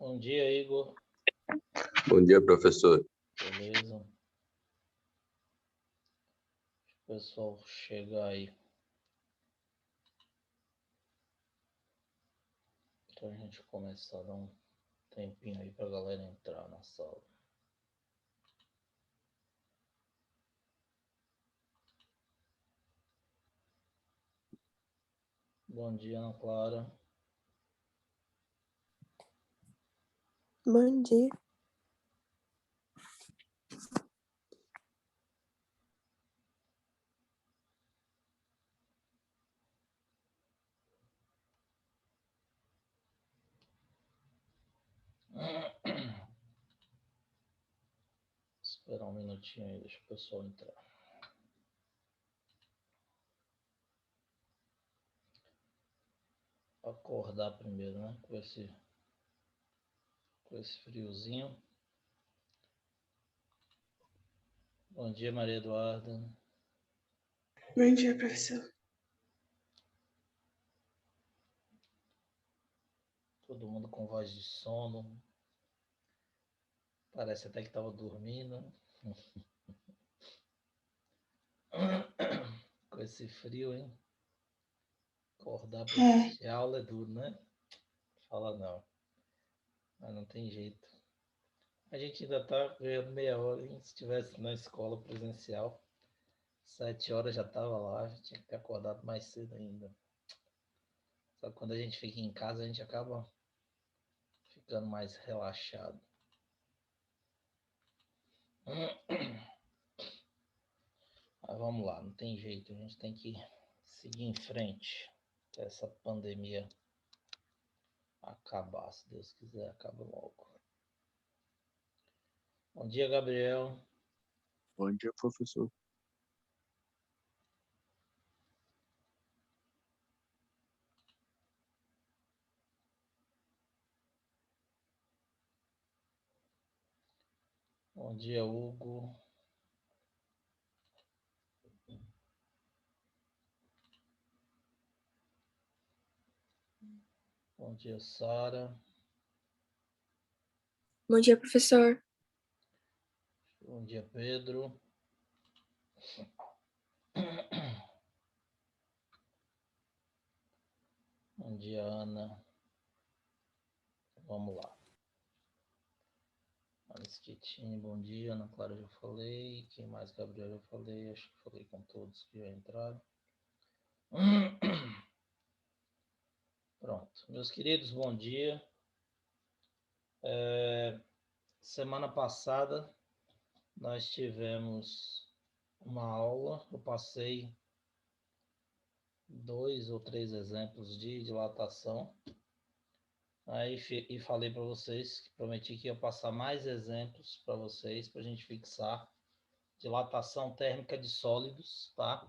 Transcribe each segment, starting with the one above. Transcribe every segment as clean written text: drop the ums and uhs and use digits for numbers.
Bom dia, Igor. Bom dia, professor. Beleza? Deixa o pessoal chegar aí. Então a gente começar a dar um tempinho aí pra galera entrar na sala. Bom dia, Ana Clara. Bom dia. Esperar um minutinho aí, deixa o pessoal entrar. Acordar primeiro, né? Com esse friozinho. Bom dia, Maria Eduarda. Bom dia, professor. Todo mundo com voz de sono. Parece até que estava dormindo. Com esse frio, hein? Acordar para assistir a aula é duro, né? Fala não. Mas não tem jeito. A gente ainda tá ganhando meia hora, hein? Se estivesse na escola presencial, 7 horas já tava lá, já tinha que ter acordado mais cedo ainda. Só que quando a gente fica em casa, a gente acaba ficando mais relaxado. Mas vamos lá, não tem jeito, a gente tem que seguir em frente. Até essa pandemia acabar, se Deus quiser, acaba logo. Bom dia, Gabriel. Bom dia, professor. Bom dia, Hugo. Bom dia, Sara. Bom dia, professor. Bom dia, Pedro. Bom dia, Ana. Vamos lá. Anisquitine, bom dia. Ana Clara, já falei. Quem mais? Gabriel, já falei. Acho que falei com todos que já entraram. Pronto. Meus queridos, bom dia. Semana passada nós tivemos uma aula. Eu passei 2 ou 3 exemplos de dilatação. Aí e falei para vocês que prometi que ia passar mais exemplos para vocês, para a gente fixar dilatação térmica de sólidos, tá?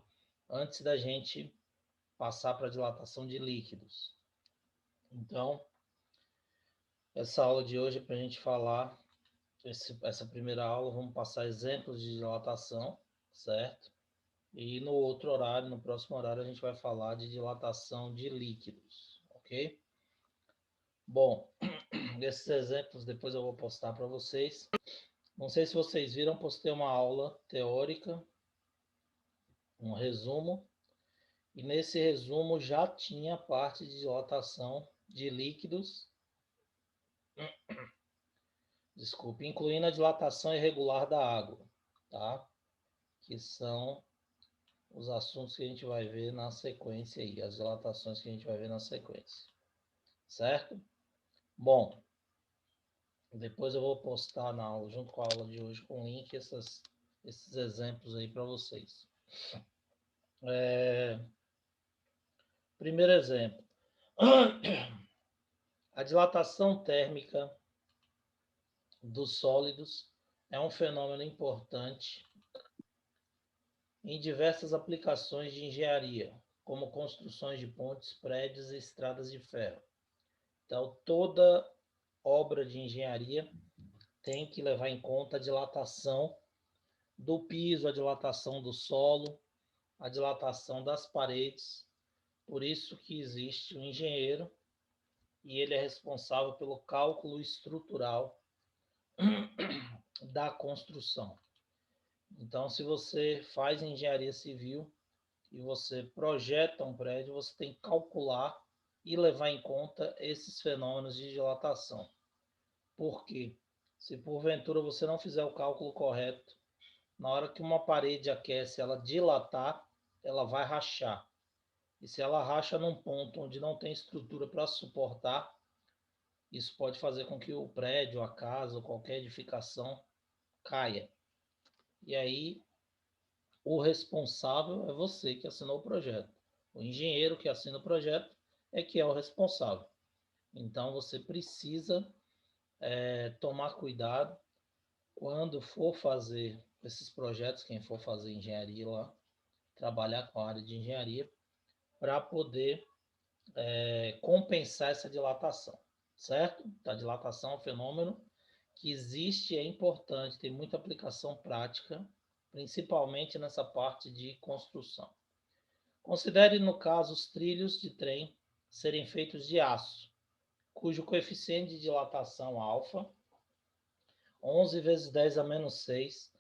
Antes da gente passar para dilatação de líquidos. Então, essa aula de hoje é para a gente falar, essa primeira aula, vamos passar exemplos de dilatação, certo? E no outro horário, no próximo horário, a gente vai falar de dilatação de líquidos, ok? Bom, esses exemplos depois eu vou postar para vocês. Não sei se vocês viram, postei uma aula teórica, um resumo, e nesse resumo já tinha parte de dilatação de líquidos, desculpe, incluindo a dilatação irregular da água, tá? Que são os assuntos que a gente vai ver na sequência aí, as dilatações que a gente vai ver na sequência, certo? Bom, depois eu vou postar na aula, junto com a aula de hoje, com o link, esses exemplos aí para vocês. Primeiro exemplo. A dilatação térmica dos sólidos é um fenômeno importante em diversas aplicações de engenharia, como construções de pontes, prédios e estradas de ferro. Então, toda obra de engenharia tem que levar em conta a dilatação do piso, a dilatação do solo, a dilatação das paredes. Por isso que existe um engenheiro e ele é responsável pelo cálculo estrutural da construção. Então, se você faz engenharia civil e você projeta um prédio, você tem que calcular e levar em conta esses fenômenos de dilatação. Por quê? Se porventura você não fizer o cálculo correto, na hora que uma parede aquece, ela dilatar, ela vai rachar. E se ela racha num ponto onde não tem estrutura para suportar, isso pode fazer com que o prédio, a casa ou qualquer edificação caia. E aí, o responsável é você que assinou o projeto. O engenheiro que assina o projeto é que é o responsável. Então, você precisa tomar cuidado quando for fazer esses projetos, quem for fazer engenharia lá, trabalhar com a área de engenharia, para poder compensar essa dilatação, certo? A dilatação é um fenômeno que existe e é importante, tem muita aplicação prática, principalmente nessa parte de construção. Considere, no caso, os trilhos de trem serem feitos de aço, cujo coeficiente de dilatação alfa, 11 vezes 10 a menos 6,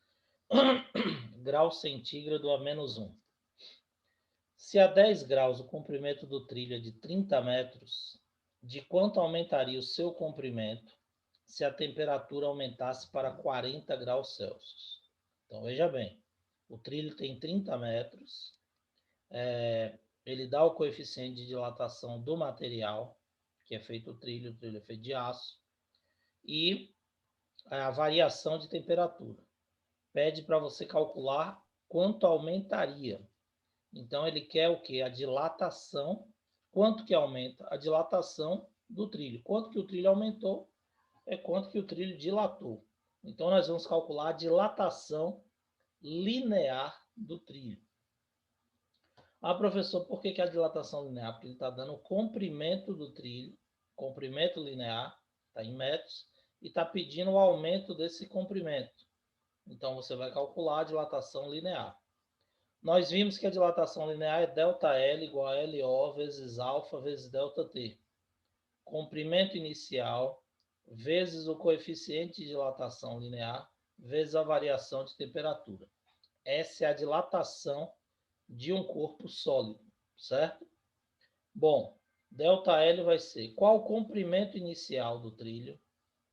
grau centígrado a menos 1. Se a 10 graus o comprimento do trilho é de 30 metros, de quanto aumentaria o seu comprimento se a temperatura aumentasse para 40 graus Celsius? Então, veja bem, o trilho tem 30 metros, ele dá o coeficiente de dilatação do material, que é feito o trilho é feito de aço, e a variação de temperatura. Pede para você calcular quanto aumentaria. Então, ele quer o quê? A dilatação. Quanto que aumenta? A dilatação do trilho. Quanto que o trilho aumentou é quanto que o trilho dilatou. Então, nós vamos calcular a dilatação linear do trilho. Ah, professor, por que a dilatação linear? Porque ele está dando o comprimento do trilho, comprimento linear, está em metros, e está pedindo o aumento desse comprimento. Então, você vai calcular a dilatação linear. Nós vimos que a dilatação linear é ΔL igual a LO vezes alfa vezes ΔT. Comprimento inicial vezes o coeficiente de dilatação linear vezes a variação de temperatura. Essa é a dilatação de um corpo sólido, certo? Bom, ΔL vai ser qual o comprimento inicial do trilho?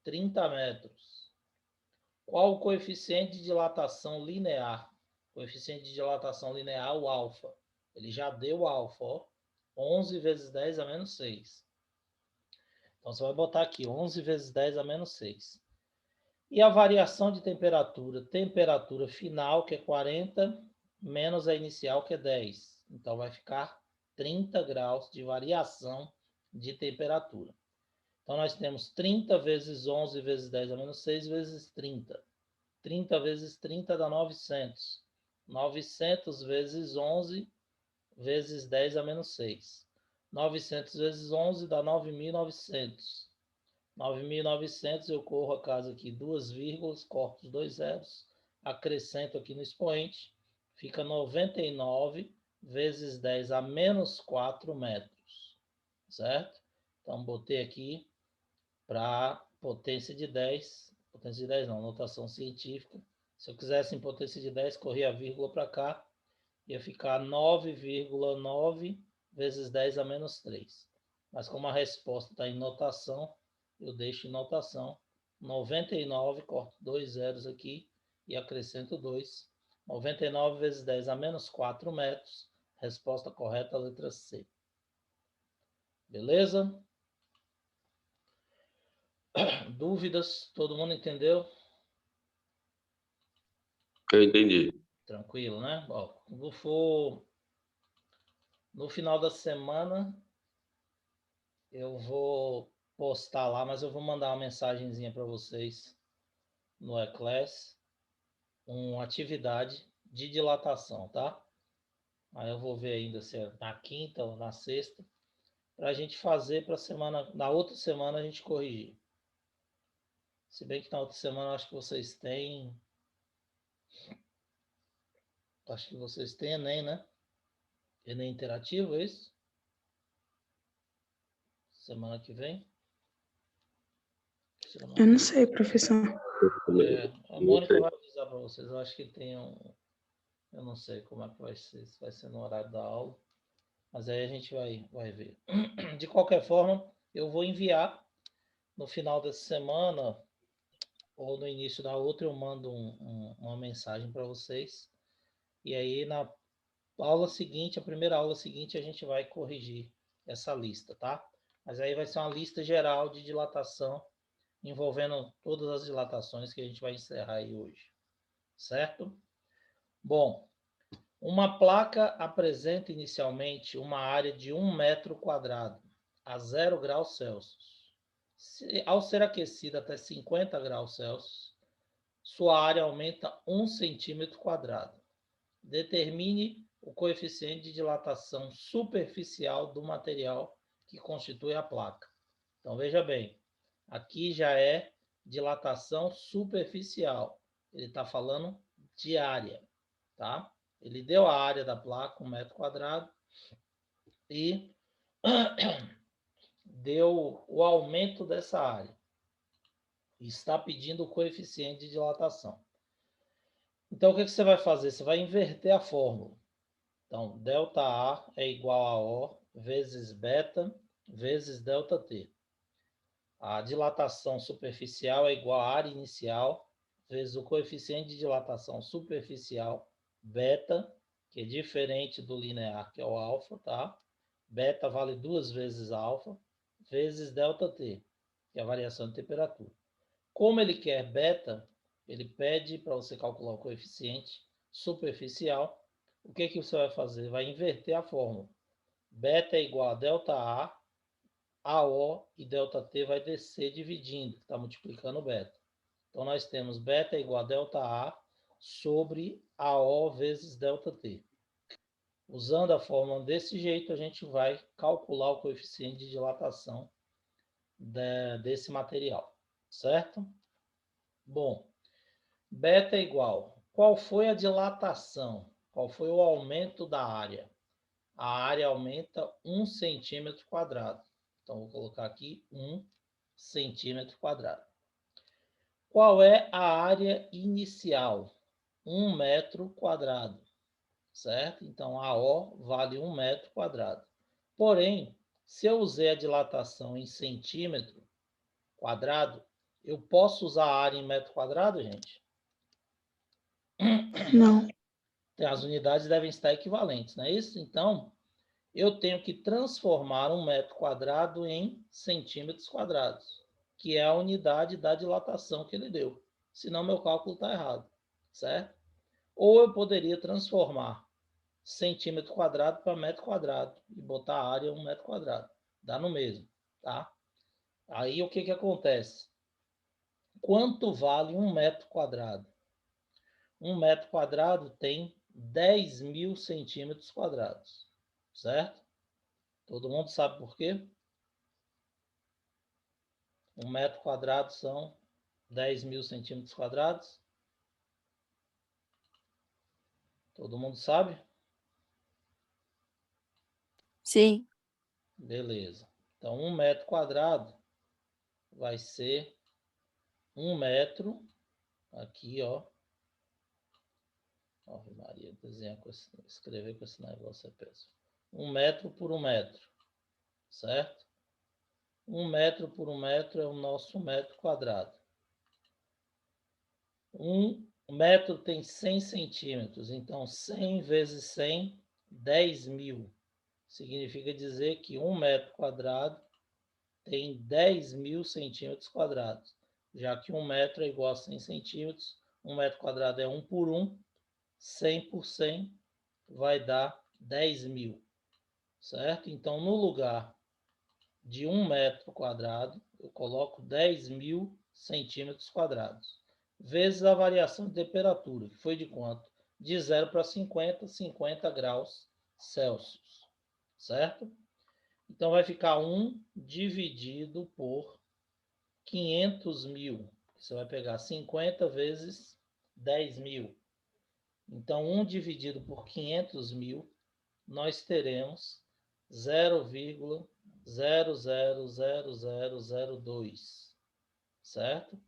30 metros. Qual o coeficiente de dilatação linear? Coeficiente de dilatação linear, o alfa. Ele já deu o alfa, ó. 11 vezes 10 a menos 6. Então, você vai botar aqui 11 vezes 10 a menos 6. E a variação de temperatura? Temperatura final, que é 40, menos a inicial, que é 10. Então, vai ficar 30 graus de variação de temperatura. Então, nós temos 30 vezes 11 vezes 10 a menos 6 vezes 30. 30 vezes 30 dá 900. 900 vezes 11 vezes 10 a menos 6. 900 vezes 11 dá 9.900. 9.900 eu corro a casa aqui 2 vírgulas, corto os 2 zeros, acrescento aqui no expoente, fica 99 vezes 10 a menos 4 metros, certo? Então, botei aqui para potência de 10 não, notação científica. Se eu quisesse em potência de 10, corria a vírgula para cá, ia ficar 9,9 vezes 10 a menos 3. Mas como a resposta está em notação, eu deixo em notação 99, corto 2 zeros aqui e acrescento 2. 99 vezes 10 a menos 4 metros. Resposta correta, letra C. Beleza? Dúvidas? Todo mundo entendeu? Eu entendi. Tranquilo, né? Ó, quando for no final da semana, eu vou postar lá, mas eu vou mandar uma mensagenzinha para vocês no E-Class, uma atividade de dilatação, tá? Aí eu vou ver ainda se é na quinta ou na sexta, para a gente fazer para semana, na outra semana a gente corrigir. Se bem que na outra semana acho que vocês têm Enem, né? Enem interativo, é isso? semana que vem? Eu não sei, professor. A Mônica vai avisar para vocês. Eu acho que tem um... Eu não sei como é que vai ser, se vai ser no horário da aula. Mas aí a gente vai ver. De qualquer forma, eu vou enviar no final dessa semana ou no início da outra, eu mando uma mensagem para vocês. E aí na aula seguinte, a primeira aula seguinte, a gente vai corrigir essa lista, tá? Mas aí vai ser uma lista geral de dilatação, envolvendo todas as dilatações que a gente vai encerrar aí hoje. Certo? Bom, uma placa apresenta inicialmente uma área de 1 metro quadrado a 0 graus Celsius. Ao ser aquecida até 50 graus Celsius, sua área aumenta 1 centímetro quadrado. Determine o coeficiente de dilatação superficial do material que constitui a placa. Então, veja bem, aqui já é dilatação superficial. Ele está falando de área, tá? Ele deu a área da placa, 1 metro quadrado, e deu o aumento dessa área. Está pedindo o coeficiente de dilatação. Então, o que você vai fazer? Você vai inverter a fórmula. Então, ΔA é igual a O vezes beta vezes ΔT. A dilatação superficial é igual à área inicial vezes o coeficiente de dilatação superficial, beta, que é diferente do linear, que é o alfa, tá? Beta vale 2 vezes alfa, vezes ΔT, que é a variação de temperatura. Como ele quer beta, ele pede para você calcular o coeficiente superficial. O que você vai fazer? Vai inverter a fórmula. Beta é igual a ΔA, AO e ΔT vai descer dividindo, está multiplicando beta. Então, nós temos beta é igual a ΔA sobre AO vezes ΔT. Usando a fórmula desse jeito, a gente vai calcular o coeficiente de dilatação desse material, certo? Bom, beta é igual. Qual foi a dilatação? Qual foi o aumento da área? A área aumenta 1 centímetro quadrado. Então, vou colocar aqui 1 centímetro quadrado. Qual é a área inicial? 1 metro quadrado, certo? Então, AO vale 1 metro quadrado. Porém, se eu usei a dilatação em centímetro quadrado, eu posso usar a área em metro quadrado, gente? Não. As unidades devem estar equivalentes, não é isso? Então, eu tenho que transformar 1 metro quadrado em centímetros quadrados, que é a unidade da dilatação que ele deu. Senão, meu cálculo está errado, certo? Ou eu poderia transformar centímetro quadrado para metro quadrado e botar a área 1 metro quadrado. Dá no mesmo, tá? Aí, o que acontece? Quanto vale 1 metro quadrado? 1 metro quadrado tem 10.000 centímetros quadrados, certo? Todo mundo sabe por quê? 1 metro quadrado são 10.000 centímetros quadrados. Todo mundo sabe? Sim. Beleza. Então, 1 metro quadrado vai ser 1 metro. Aqui, ó. Ave Maria, escrever com esse negócio é péssimo. 1 metro por 1 metro, certo? 1 metro por 1 metro é o nosso metro quadrado. 1 metro tem 100 centímetros, então 100 vezes 100, 10.000. Significa dizer que 1 metro quadrado tem 10.000 centímetros quadrados. Já que 1 metro é igual a 100 centímetros, 1 metro quadrado é 1 por 1, 100 por 100 vai dar 10.000, certo? Então, no lugar de 1 metro quadrado, eu coloco 10.000 centímetros quadrados, vezes a variação de temperatura, que foi de quanto? De 0 para 50, 50 graus Celsius, certo? Então, vai ficar 1 dividido por 500.000. Você vai pegar 50 vezes 10.000. Então, 1 dividido por 500.000, nós teremos 0,2 0,00002, certo?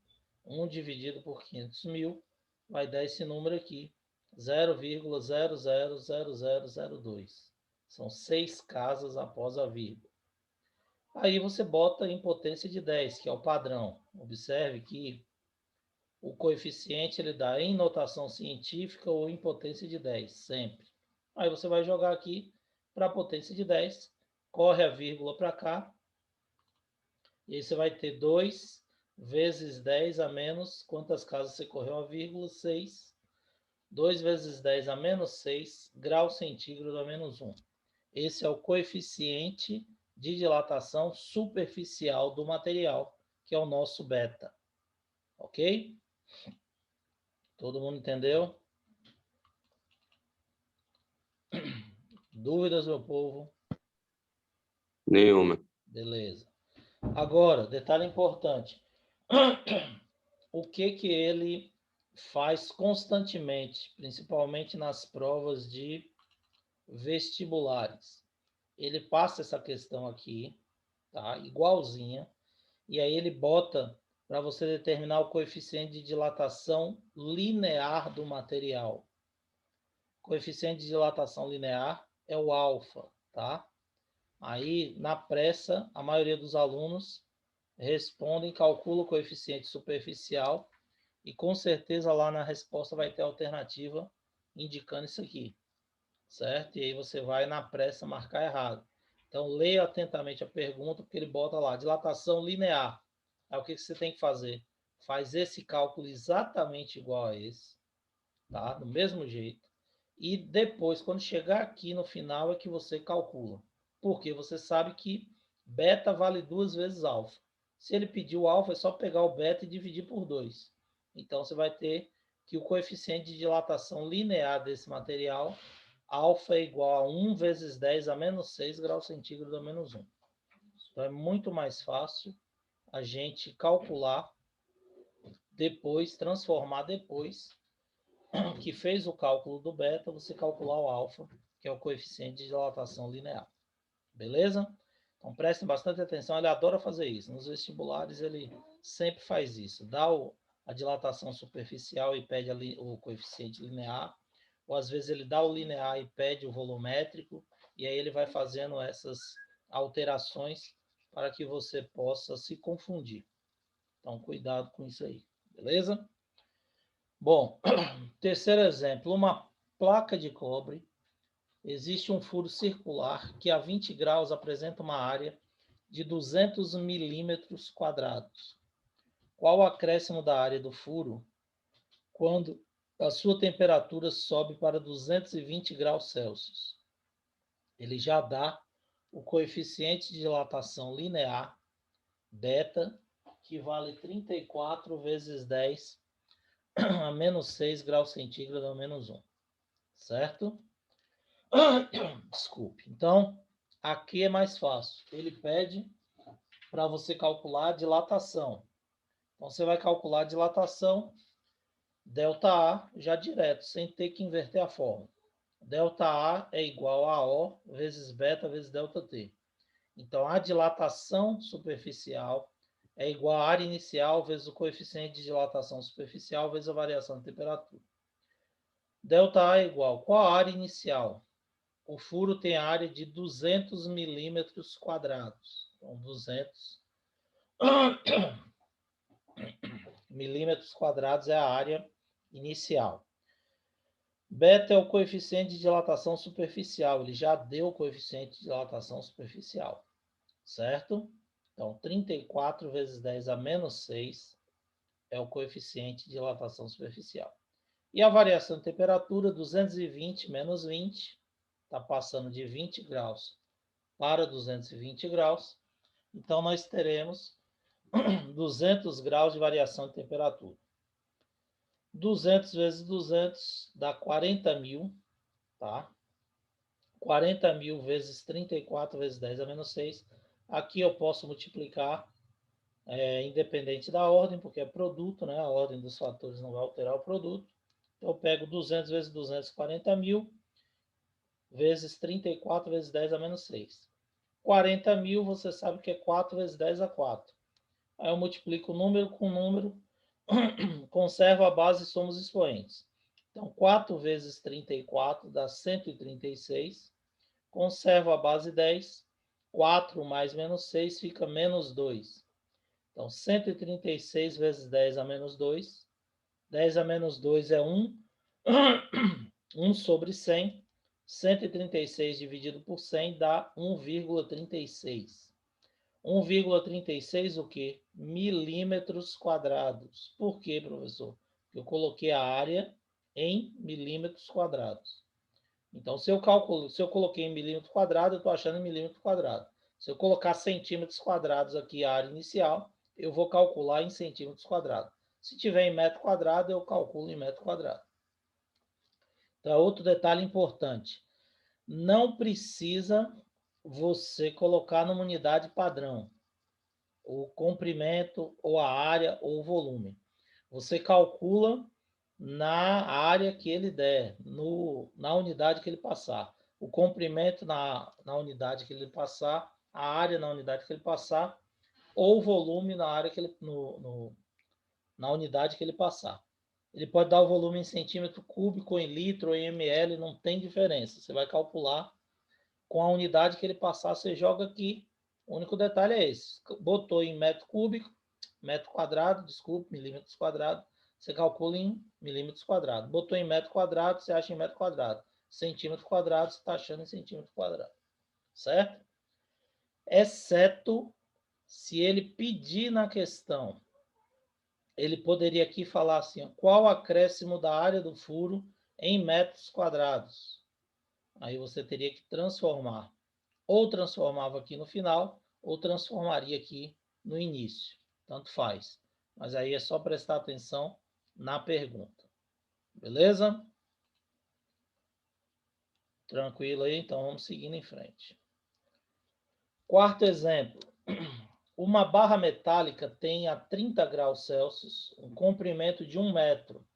1 dividido por 500 mil vai dar esse número aqui, 0,000002. São 6 casas após a vírgula. Aí você bota em potência de 10, que é o padrão. Observe que o coeficiente ele dá em notação científica ou em potência de 10, sempre. Aí você vai jogar aqui para a potência de 10, corre a vírgula para cá, e aí você vai ter 2 vezes 10 a menos, quantas casas você correu a vírgula? 6. 2 vezes 10 a menos 6, grau centígrado a menos 1. Esse é o coeficiente de dilatação superficial do material, que é o nosso beta. Ok? Todo mundo entendeu? Dúvidas, meu povo? Nenhuma. Beleza. Agora, detalhe importante. O que ele faz constantemente, principalmente nas provas de vestibulares? Ele passa essa questão aqui, tá? Igualzinha, e aí ele bota para você determinar o coeficiente de dilatação linear do material. O coeficiente de dilatação linear é o alfa, tá? Aí, na pressa, a maioria dos alunos respondem, calcula o coeficiente superficial e com certeza lá na resposta vai ter alternativa indicando isso aqui, certo? E aí você vai na pressa marcar errado. Então, leia atentamente a pergunta, porque ele bota lá, dilatação linear. Aí o que você tem que fazer? Faz esse cálculo exatamente igual a esse, tá? Do mesmo jeito. E depois, quando chegar aqui no final, é que você calcula. Porque você sabe que beta vale 2 vezes alfa. Se ele pediu alfa, é só pegar o beta e dividir por 2. Então, você vai ter que o coeficiente de dilatação linear desse material, alfa é igual a 1 vezes 10 a menos 6 graus centígrados a menos 1. Então, é muito mais fácil a gente calcular depois, transformar depois, que fez o cálculo do beta, você calcular o alfa, que é o coeficiente de dilatação linear. Beleza? Então prestem bastante atenção, ele adora fazer isso. Nos vestibulares ele sempre faz isso. Dá a dilatação superficial e pede o coeficiente linear, ou às vezes ele dá o linear e pede o volumétrico, e aí ele vai fazendo essas alterações para que você possa se confundir. Então cuidado com isso aí, beleza? Bom, terceiro exemplo, uma placa de cobre. Existe um furo circular que a 20 graus apresenta uma área de 200 milímetros quadrados. Qual o acréscimo da área do furo quando a sua temperatura sobe para 220 graus Celsius? Ele já dá o coeficiente de dilatação linear, beta, que vale 34 vezes 10 a menos 6 graus centígrados a menos 1. Certo? Desculpe. Então, aqui é mais fácil. Ele pede para você calcular a dilatação. Então, você vai calcular a dilatação ΔA já direto, sem ter que inverter a fórmula. ΔA é igual a O vezes beta vezes ΔT. Então, a dilatação superficial é igual à área inicial vezes o coeficiente de dilatação superficial vezes a variação de temperatura. ΔA é igual. Qual a área inicial? O furo tem área de 200 milímetros quadrados. Então, 200 milímetros quadrados é a área inicial. Beta é o coeficiente de dilatação superficial. Ele já deu o coeficiente de dilatação superficial. Certo? Então, 34 vezes 10 a menos 6 é o coeficiente de dilatação superficial. E a variação de temperatura, 220 menos 20, está passando de 20 graus para 220 graus. Então, nós teremos 200 graus de variação de temperatura. 200 vezes 200 dá 40 mil, tá? 40 mil vezes 34 vezes 10 a menos 6. Aqui eu posso multiplicar, independente da ordem, porque é produto, né? A ordem dos fatores não vai alterar o produto. Então, eu pego 200 vezes 200, 40 mil, vezes 34 vezes 10 a menos 6. 40.000, você sabe que é 4 vezes 10 a 4. Aí eu multiplico número com número, conservo a base e somos expoentes. Então, 4 vezes 34 dá 136. Conservo a base 10. 4 mais menos 6 fica menos 2. Então, 136 vezes 10 a menos 2. 10 a menos 2 é 1. 1 sobre 100. 136 dividido por 100 dá 1,36. 1,36 o quê? Milímetros quadrados. Por quê, professor? Eu coloquei a área em milímetros quadrados. Então, se eu coloquei em milímetro quadrado, eu estou achando em milímetro quadrado. Se eu colocar centímetros quadrados aqui a área inicial, eu vou calcular em centímetros quadrados. Se tiver em metro quadrado, eu calculo em metro quadrado. Então, outro detalhe importante. Não precisa você colocar numa unidade padrão o comprimento, ou a área, ou o volume. Você calcula na área que ele der, na unidade que ele passar. O comprimento na unidade que ele passar, a área na unidade que ele passar, ou o volume na área que ele, na unidade que ele passar. Ele pode dar o volume em centímetro cúbico, em litro, em ml, não tem diferença. Você vai calcular com a unidade que ele passar, você joga aqui. O único detalhe é esse. Botou em metro cúbico, metro quadrado, desculpe, milímetros quadrados, você calcula em milímetros quadrados. Botou em metro quadrado, você acha em metro quadrado. Centímetro quadrado, você está achando em centímetro quadrado. Certo? Exceto se ele pedir na questão. Ele poderia aqui falar assim, qual o acréscimo da área do furo em metros quadrados? Aí você teria que transformar. Ou transformava aqui no final, ou transformaria aqui no início. Tanto faz. Mas aí é só prestar atenção na pergunta. Beleza? Tranquilo aí? Então vamos seguindo em frente. Quarto exemplo. Uma barra metálica tem a 30 graus Celsius um comprimento de 1 metro.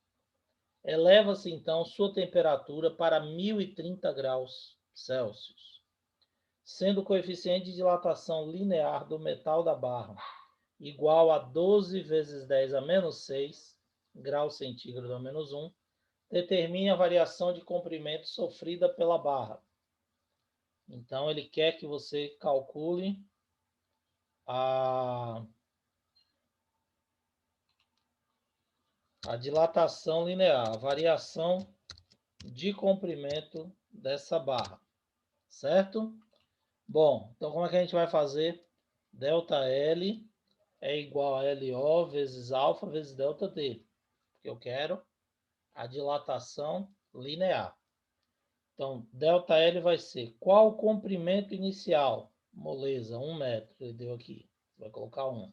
Eleva-se então sua temperatura para 1030 graus Celsius, sendo o coeficiente de dilatação linear do metal da barra igual a 12 vezes 10 a menos 6 graus centígrados a menos 1, determine a variação de comprimento sofrida pela barra. Então, ele quer que você calcule a dilatação linear, a variação de comprimento dessa barra, certo? Bom, então como é que a gente vai fazer? ΔL é igual a LO vezes alfa vezes ΔT, porque eu quero a dilatação linear. Então, ΔL vai ser qual o comprimento inicial? Moleza, 1 metro, ele deu aqui. Vai colocar 1.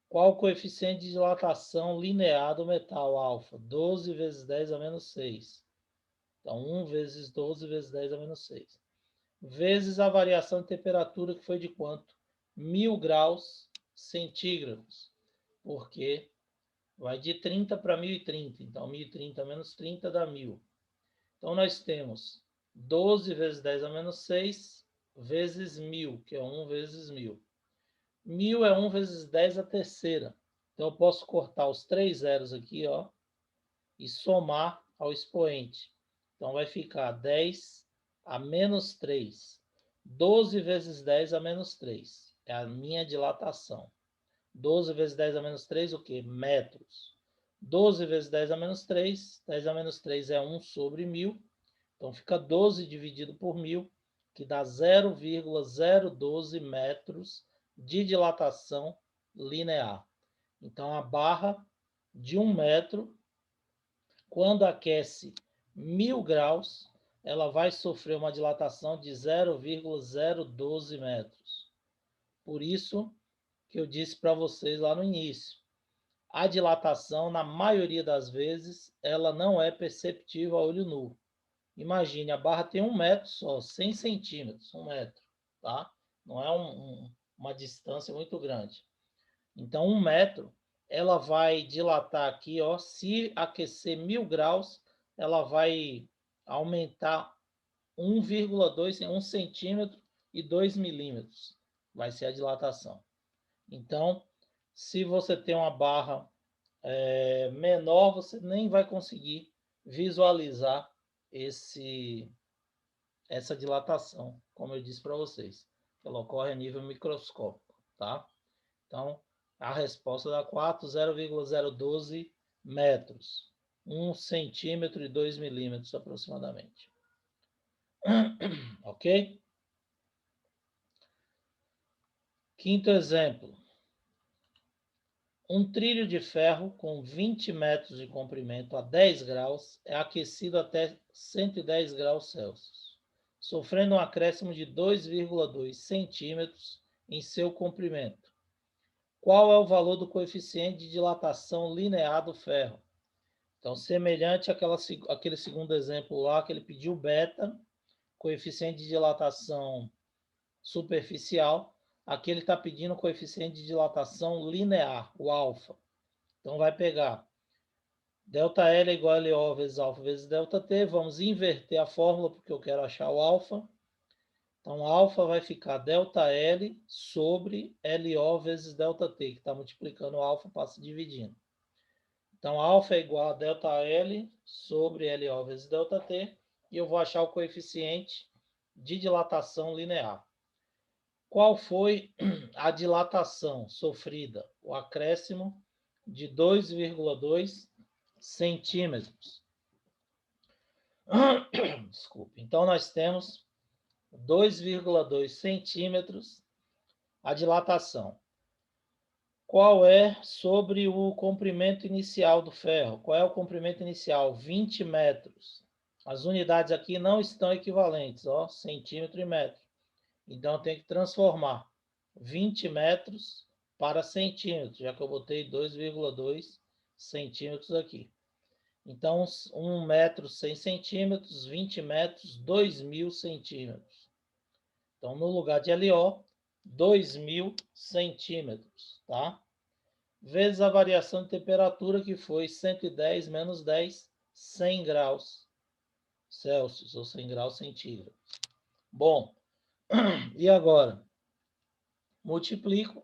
Qual o coeficiente de dilatação linear do metal alfa? 12 vezes 10 a menos 6. Então, 1 vezes 12 vezes 10 a menos 6. Vezes a variação de temperatura, que foi de quanto? 1000 graus centígrados. Porque vai de 30 para 1030. Então, 1030 menos 30 dá 1000. Então, nós temos 12 vezes 10 a menos 6 vezes 1000, que é 1 vezes 1000. 1000 é 1 vezes 10 a terceira. Então, eu posso cortar os 3 zeros aqui, ó, e somar ao expoente. Então, vai ficar 10 a menos 3. 12 vezes 10 a menos 3. É a minha dilatação. 12 vezes 10 a menos 3, o quê? Metros. 12 vezes 10 a menos 3. 10 a menos 3 é 1 sobre 1000. Então, fica 12 dividido por 1000, que dá 0,012 metros de dilatação linear. Então, a barra de 1 metro, quando aquece 1000 graus, ela vai sofrer uma dilatação de 0,012 metros. Por isso que eu disse para vocês lá no início, a dilatação, na maioria das vezes, ela não é perceptível a olho nu. Imagine, a barra tem 1 metro só, 100 centímetros, 1 metro, tá? Não é uma distância muito grande. Então, 1 metro, ela vai dilatar aqui, ó, se aquecer 1000 graus, ela vai aumentar 1,2, 1 centímetro e 2 milímetros. Vai ser a dilatação. Então, se você tem uma barra menor, você nem vai conseguir visualizar essa dilatação, como eu disse para vocês. Ela ocorre a nível microscópico, tá? Então, a resposta dá 0,012 metros. 1 centímetro e 2 milímetros aproximadamente. Ok? Quinto exemplo. Um trilho de ferro com 20 metros de comprimento a 10 graus é aquecido até 110 graus Celsius, sofrendo um acréscimo de 2,2 centímetros em seu comprimento. Qual é o valor do coeficiente de dilatação linear do ferro? Então, semelhante àquele segundo exemplo lá, que ele pediu beta, coeficiente de dilatação superficial, aqui ele está pedindo coeficiente de dilatação linear, o alfa. Então, vai pegar ΔL é igual a LO vezes alfa vezes ΔT. Vamos inverter a fórmula, porque eu quero achar o alfa. Então, alfa vai ficar ΔL sobre LO vezes ΔT, que está multiplicando o alfa, passa dividindo. Então, alfa é igual a ΔL sobre LO vezes ΔT, e eu vou achar o coeficiente de dilatação linear. Qual foi a dilatação sofrida? O acréscimo de 2,2 centímetros. Desculpe. Então, nós temos 2,2 centímetros a dilatação. Qual é sobre o comprimento inicial do ferro? Qual é o comprimento inicial? 20 metros. As unidades aqui não estão equivalentes, ó, centímetro e metro. Então, eu tenho que transformar 20 metros para centímetros, já que eu botei 2,2 centímetros aqui. Então, 1 metro 100 centímetros, 20 metros, 2.000 centímetros. Então, no lugar de LO, 2.000 centímetros, tá? Vezes a variação de temperatura, que foi 110 menos 10, 100 graus Celsius, ou 100 graus centígrados. Bom, e agora? Multiplico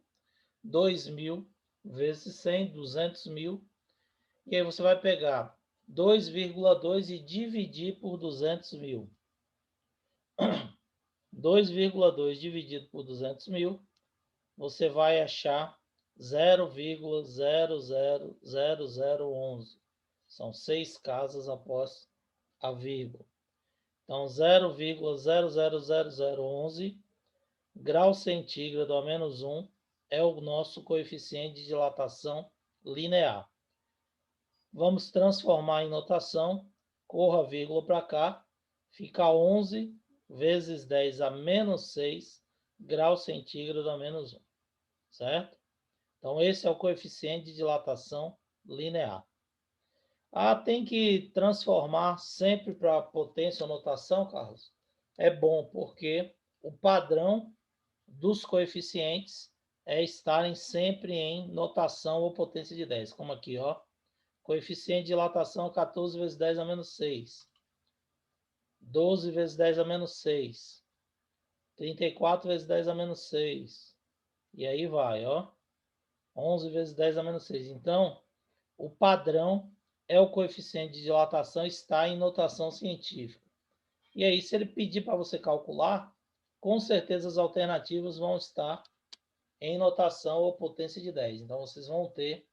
2.000 vezes 100, 200 mil. E aí você vai pegar 2,2 e dividir por 200 mil. 2,2 dividido por 200 mil, você vai achar 0,000011. São 6 casas após a vírgula. Então, 0,000011 graus centígrado a menos 1 é o nosso coeficiente de dilatação linear. Vamos transformar em notação. Corra a vírgula para cá. Fica 11 vezes 10 a menos 6 graus centígrados a menos 1. Certo? Então, esse é o coeficiente de dilatação linear. Tem que transformar sempre para potência ou notação, Carlos? É bom, porque o padrão dos coeficientes é estarem sempre em notação ou potência de 10. Como aqui, ó. Coeficiente de dilatação 14 vezes 10 a menos 6. 12 vezes 10 a menos 6. 34 vezes 10 a menos 6. E aí vai, ó. 11 vezes 10 a menos 6. Então, o padrão é o coeficiente de dilatação, está em notação científica. E aí, se ele pedir para você calcular, com certeza as alternativas vão estar em notação ou potência de 10. Então, vocês vão ter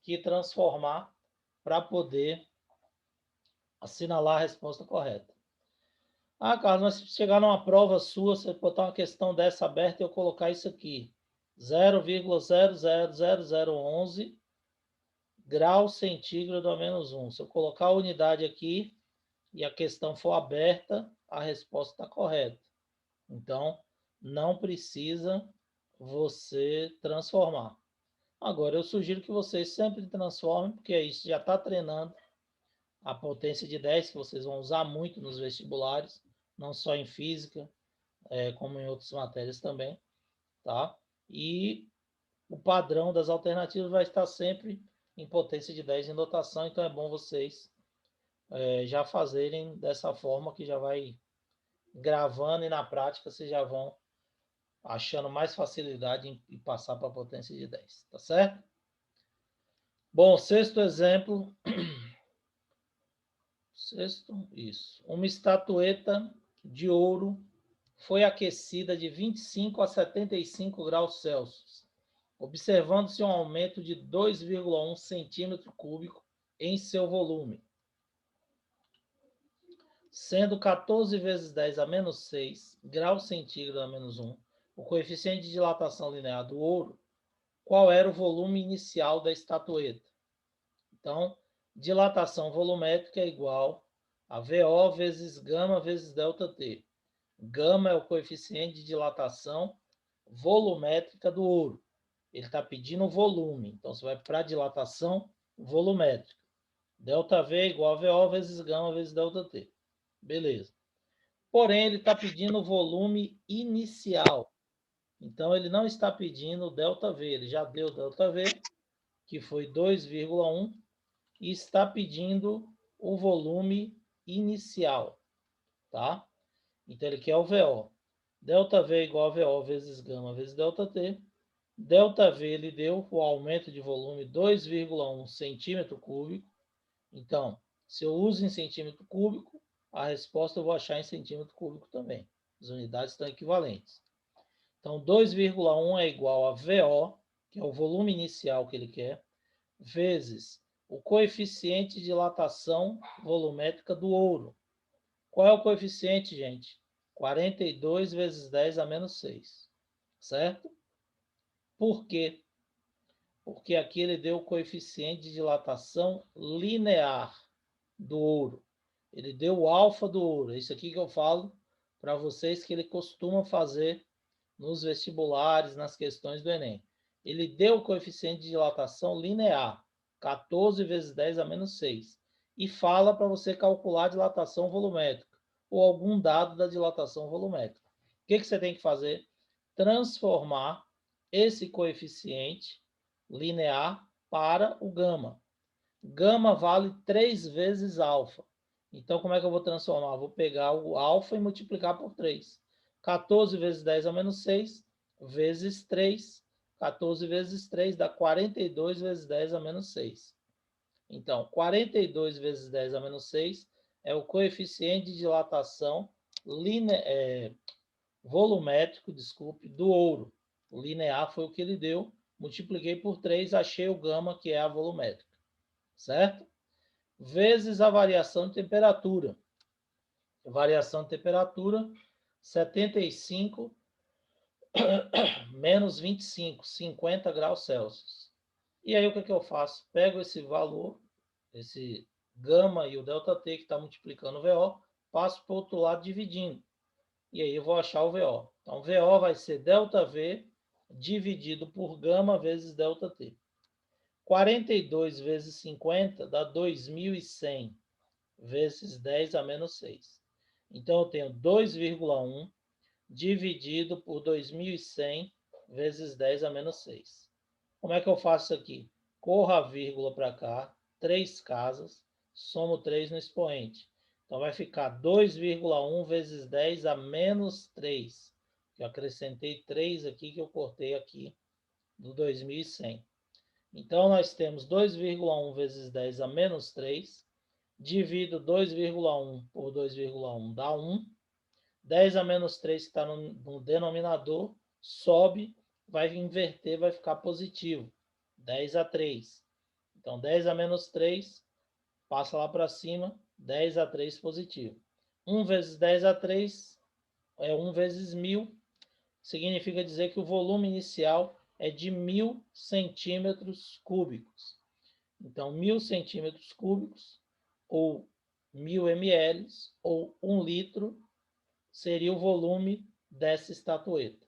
que transformar para poder assinalar a resposta correta. Carlos, mas se chegar numa prova sua, você botar uma questão dessa aberta e eu colocar isso aqui, 0,000011 graus centígrado a menos 1. Se eu colocar a unidade aqui e a questão for aberta, a resposta está correta. Então, não precisa você transformar. Agora, eu sugiro que vocês sempre transformem, porque aí você já está treinando a potência de 10, que vocês vão usar muito nos vestibulares, não só em física, como em outras matérias também, tá? E o padrão das alternativas vai estar sempre em potência de 10 em notação, então é bom vocês já fazerem dessa forma, que já vai gravando e na prática vocês já vão achando mais facilidade em passar para a potência de 10, tá certo? Bom, sexto exemplo. Sexto, isso. Uma estatueta de ouro foi aquecida de 25 a 75 graus Celsius, observando-se um aumento de 2,1 centímetro cúbico em seu volume, sendo 14 vezes 10 a menos 6 graus centígrados a menos 1, o coeficiente de dilatação linear do ouro. Qual era o volume inicial da estatueta? Então, dilatação volumétrica é igual a VO vezes gama vezes ΔT. Gama é o coeficiente de dilatação volumétrica do ouro. Ele está pedindo volume, então você vai para a dilatação volumétrica. ΔV é igual a VO vezes gama vezes ΔT. Beleza. Porém, ele está pedindo o volume inicial. Então, ele não está pedindo ΔV, ele já deu ΔV, que foi 2,1, e está pedindo o volume inicial, tá? Então, ele quer o VO. ΔV é igual a VO vezes gama vezes ΔT. ΔV, ele deu o aumento de volume 2,1 centímetro cúbico. Então, se eu uso em centímetro cúbico, a resposta eu vou achar em centímetro cúbico também. As unidades estão equivalentes. Então, 2,1 é igual a VO, que é o volume inicial que ele quer, vezes o coeficiente de dilatação volumétrica do ouro. Qual é o coeficiente, gente? 42 vezes 10 a menos 6. Certo? Por quê? Porque aqui ele deu o coeficiente de dilatação linear do ouro. Ele deu o alfa do ouro. É isso aqui que eu falo para vocês que ele costuma fazer nos vestibulares, nas questões do Enem. Ele deu o coeficiente de dilatação linear, 14 vezes 10 a menos 6. E fala para você calcular a dilatação volumétrica, ou algum dado da dilatação volumétrica. O que você tem que fazer? Transformar esse coeficiente linear para o gama. Gama vale 3 vezes alfa. Então, como é que eu vou transformar? Vou pegar o alfa e multiplicar por 3. 14 vezes 10 a menos 6, vezes 3. 14 vezes 3 dá 42 vezes 10 a menos 6. Então, 42 vezes 10 a menos 6 é o coeficiente de dilatação volumétrico, do ouro. O linear foi o que ele deu. Multipliquei por 3, achei o gama, que é a volumétrica. Certo? Vezes a variação de temperatura. Variação de temperatura, 75 menos 25, 50 graus Celsius. E aí o que eu faço? Pego esse valor, esse gama e o ΔT que está multiplicando o VO, passo para o outro lado dividindo. E aí eu vou achar o VO. Então, VO vai ser ΔV dividido por gama vezes ΔT. 42 vezes 50 dá 2.100 vezes 10 a menos 6. Então, eu tenho 2,1 dividido por 2.100 vezes 10 a menos 6. Como é que eu faço isso aqui? Corro a vírgula para cá, 3 casas, somo 3 no expoente. Então, vai ficar 2,1 vezes 10 a menos 3. Eu acrescentei 3 aqui que eu cortei aqui do 2.100. Então, nós temos 2,1 vezes 10 a menos 3. Divido 2,1 por 2,1 dá 1. 10 a menos 3 que está no denominador, sobe, vai inverter, vai ficar positivo. 10 a 3. Então, 10 a menos 3, passa lá para cima, 10 a 3 positivo. 1 vezes 10 a 3 é 1 vezes 1.000. Significa dizer que o volume inicial é de 1.000 centímetros cúbicos. Então, 1.000 centímetros cúbicos, ou 1.000 ml, ou 1 litro, seria o volume dessa estatueta,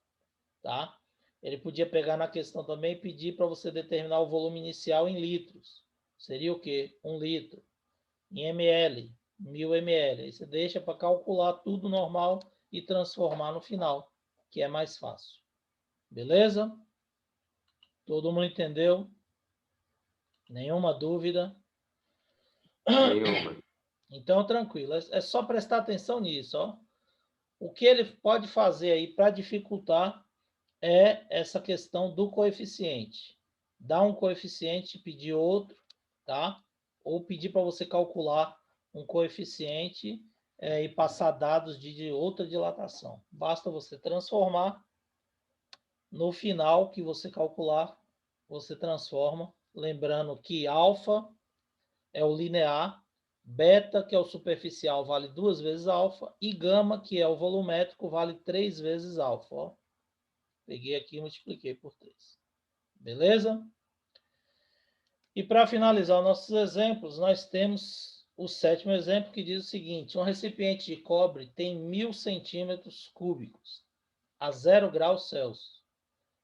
tá? Ele podia pegar na questão também e pedir para você determinar o volume inicial em litros. Seria o quê? 1 litro. Em ml, 1.000 ml. Aí você deixa para calcular tudo normal e transformar no final, que é mais fácil. Beleza? Todo mundo entendeu? Nenhuma dúvida? Nenhuma. Então, tranquilo. É só prestar atenção nisso, ó. O que ele pode fazer aí para dificultar é essa questão do coeficiente. Dar um coeficiente e pedir outro, tá? Ou pedir para você calcular um coeficiente e passar dados de outra dilatação. Basta você transformar. No final que você calcular, você transforma. Lembrando que alfa é o linear, beta, que é o superficial, vale 2 vezes alfa, e gama, que é o volumétrico, vale 3 vezes alfa. Ó. Peguei aqui e multipliquei por 3. Beleza? E para finalizar nossos exemplos, nós temos o 7º exemplo, que diz o seguinte: um recipiente de cobre tem 1000 centímetros cúbicos a 0 graus Celsius.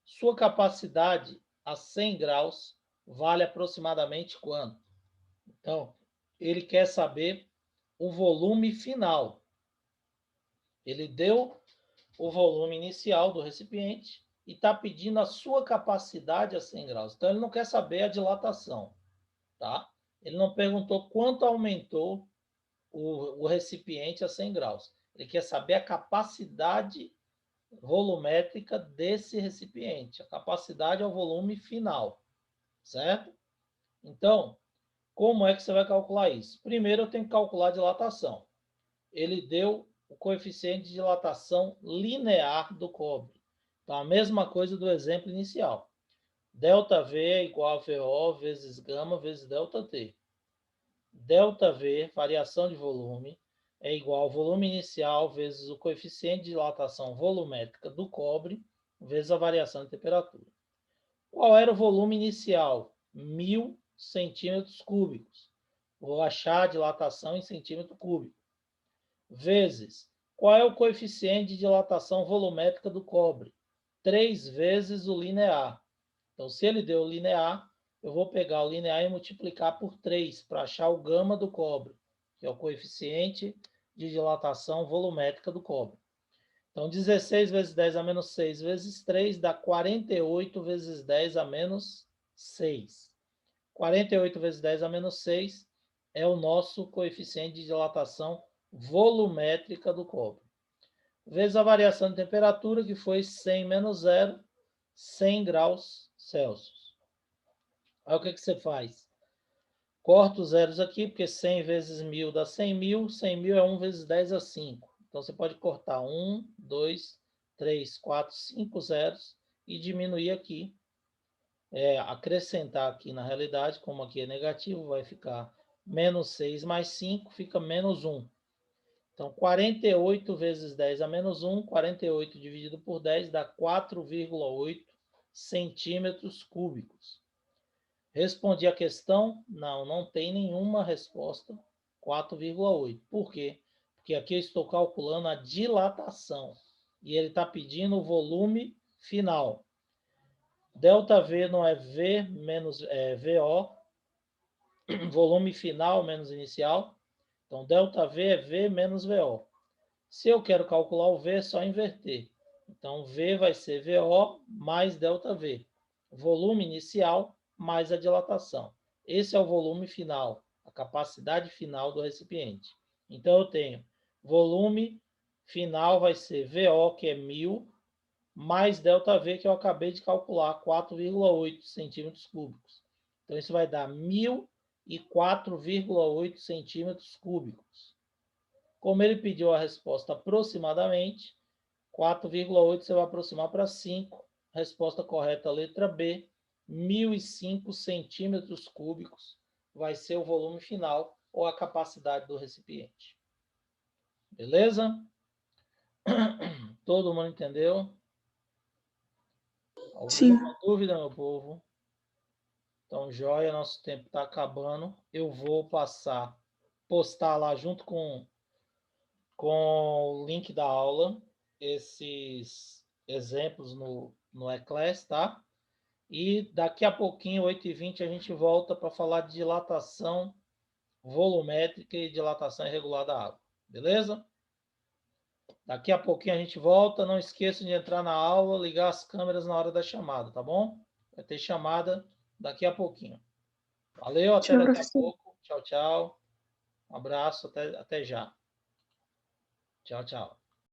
Sua capacidade a 100 graus vale aproximadamente quanto? Então, ele quer saber o volume final. Ele deu o volume inicial do recipiente e está pedindo a sua capacidade a 100 graus. Então, ele não quer saber a dilatação, tá? Ele não perguntou quanto aumentou o recipiente a 100 graus. Ele quer saber a capacidade volumétrica desse recipiente. A capacidade é o volume final, certo? Então, como é que você vai calcular isso? Primeiro, eu tenho que calcular a dilatação. Ele deu o coeficiente de dilatação linear do cobre. Então, a mesma coisa do exemplo inicial. ΔV é igual a VO vezes gama vezes ΔT. ΔV, variação de volume, é igual ao volume inicial vezes o coeficiente de dilatação volumétrica do cobre vezes a variação de temperatura. Qual era o volume inicial? 1000 centímetros cúbicos. Vou achar a dilatação em centímetro cúbico. Vezes, qual é o coeficiente de dilatação volumétrica do cobre? 3 vezes o linear. Então, se ele deu o linear, eu vou pegar o linear e multiplicar por 3 para achar o gama do cobre, que é o coeficiente de dilatação volumétrica do cobre. Então, 16 vezes 10 a menos 6 vezes 3 dá 48 vezes 10 a menos 6. 48 vezes 10 a menos 6 é o nosso coeficiente de dilatação volumétrica do cobre. Vezes a variação de temperatura, que foi 100 menos 0, 100 graus Celsius. Aí o que você faz? Corta os zeros aqui, porque 100 vezes 1000 dá 100.000. 100.000 é 1 vezes 10 a 5. Então, você pode cortar 1, 2, 3, 4, 5 zeros e diminuir aqui. Acrescentar aqui na realidade, como aqui é negativo, vai ficar menos 6 mais 5, fica menos 1. Então, 48 vezes 10 a menos 1, 48 dividido por 10 dá 4,8 centímetros cúbicos. Respondi a questão? Não, não tem nenhuma resposta. 4,8. Por quê? Porque aqui eu estou calculando a dilatação. E ele está pedindo o volume final. ΔV não é V menos VO. Volume final menos inicial. Então, ΔV é V menos VO. Se eu quero calcular o V, é só inverter. Então, V vai ser VO mais ΔV. Volume inicial mais a dilatação. Esse é o volume final, a capacidade final do recipiente. Então, eu tenho volume final vai ser VO, que é 1000, mais ΔV, que eu acabei de calcular, 4,8 centímetros cúbicos. Então, isso vai dar 1004,8 centímetros cúbicos. Como ele pediu a resposta aproximadamente, 4,8 você vai aproximar para 5. Resposta correta, letra B, 1.005 centímetros cúbicos vai ser o volume final ou a capacidade do recipiente. Beleza? Todo mundo entendeu? Alguma dúvida, meu povo? Então, joia, nosso tempo está acabando. Eu vou postar lá junto com o link da aula, esses exemplos no eClass, tá? E daqui a pouquinho, 8h20, a gente volta para falar de dilatação volumétrica e dilatação irregular da água. Beleza? Daqui a pouquinho a gente volta. Não esqueça de entrar na aula, ligar as câmeras na hora da chamada, tá bom? Vai ter chamada daqui a pouquinho. Valeu, até daqui a pouco. Tchau, tchau. Um abraço, até já. Tchau, tchau.